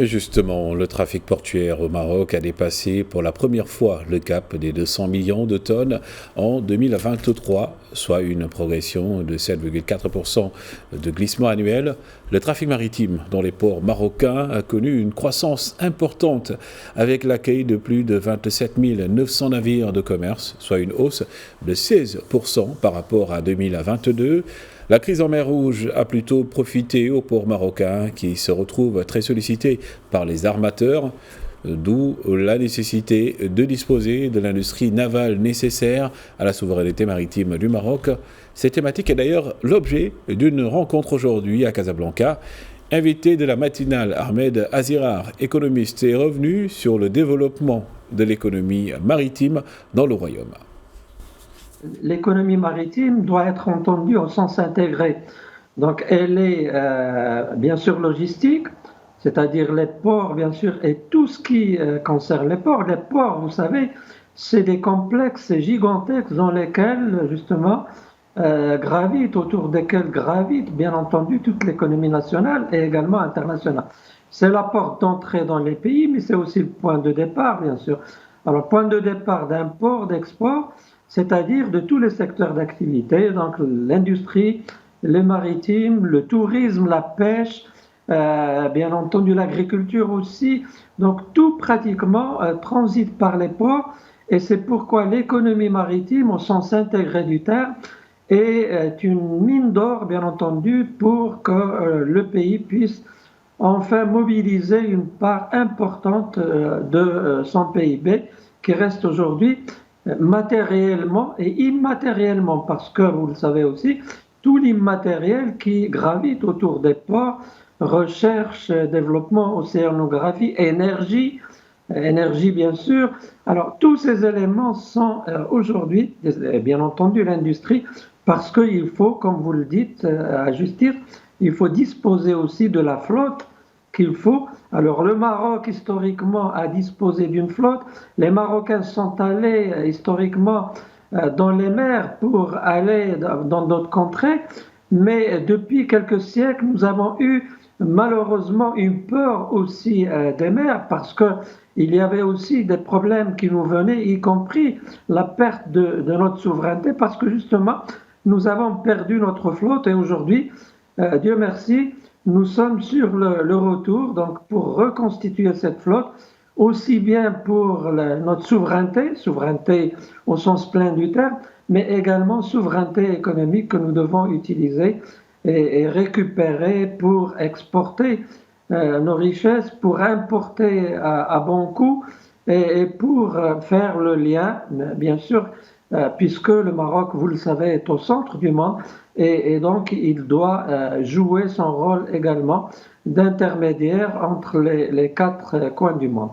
Et justement, le trafic portuaire au Maroc a dépassé pour la première fois le cap des 200 millions de tonnes en 2023, soit une progression de 7,4% de glissement annuel. Le trafic maritime dans les ports marocains a connu une croissance importante avec l'accueil de plus de 27 900 navires de commerce, soit une hausse de 16% par rapport à 2022. La crise en mer Rouge a plutôt profité aux ports marocains qui se retrouvent très sollicités par les armateurs, d'où la nécessité de disposer de l'industrie navale nécessaire à la souveraineté maritime du Maroc. Cette thématique est d'ailleurs l'objet d'une rencontre aujourd'hui à Casablanca. Invité de la matinale, Ahmed Azirar, économiste, est revenu sur le développement de l'économie maritime dans le royaume. L'économie maritime doit être entendue au sens intégré. Donc elle est bien sûr logistique, c'est-à-dire les ports bien sûr et tout ce qui concerne les ports. Les ports, vous savez, c'est des complexes gigantesques dans lesquels justement autour desquels gravite bien entendu toute l'économie nationale et également internationale. C'est la porte d'entrée dans les pays, mais c'est aussi le point de départ bien sûr. Alors point de départ d'un port d'export, c'est-à-dire de tous les secteurs d'activité, donc l'industrie, les maritimes, le tourisme, la pêche, bien entendu l'agriculture aussi. Donc tout pratiquement transite par les ports et c'est pourquoi l'économie maritime au sens intégré du terme est une mine d'or bien entendu pour que le pays puisse enfin mobiliser une part importante de son PIB qui reste aujourd'hui matériellement et immatériellement, parce que vous le savez aussi, tout l'immatériel qui gravite autour des ports, recherche, développement, océanographie, énergie bien sûr. Alors tous ces éléments sont aujourd'hui, bien entendu, l'industrie, parce qu'il faut, comme vous le dites à juste titre, il faut disposer aussi de la flotte qu'il faut. Alors le Maroc historiquement a disposé d'une flotte, les Marocains sont allés historiquement dans les mers pour aller dans d'autres contrées, mais depuis quelques siècles nous avons eu malheureusement une peur aussi des mers parce que il y avait aussi des problèmes qui nous venaient, y compris la perte de notre souveraineté parce que justement nous avons perdu notre flotte et aujourd'hui, Dieu merci, nous sommes sur le retour donc pour reconstituer cette flotte, aussi bien pour notre souveraineté au sens plein du terme, mais également souveraineté économique que nous devons utiliser et récupérer pour exporter nos richesses, pour importer à bon coût et pour faire le lien, bien sûr, puisque le Maroc, vous le savez, est au centre du monde et donc il doit jouer son rôle également d'intermédiaire entre les quatre coins du monde.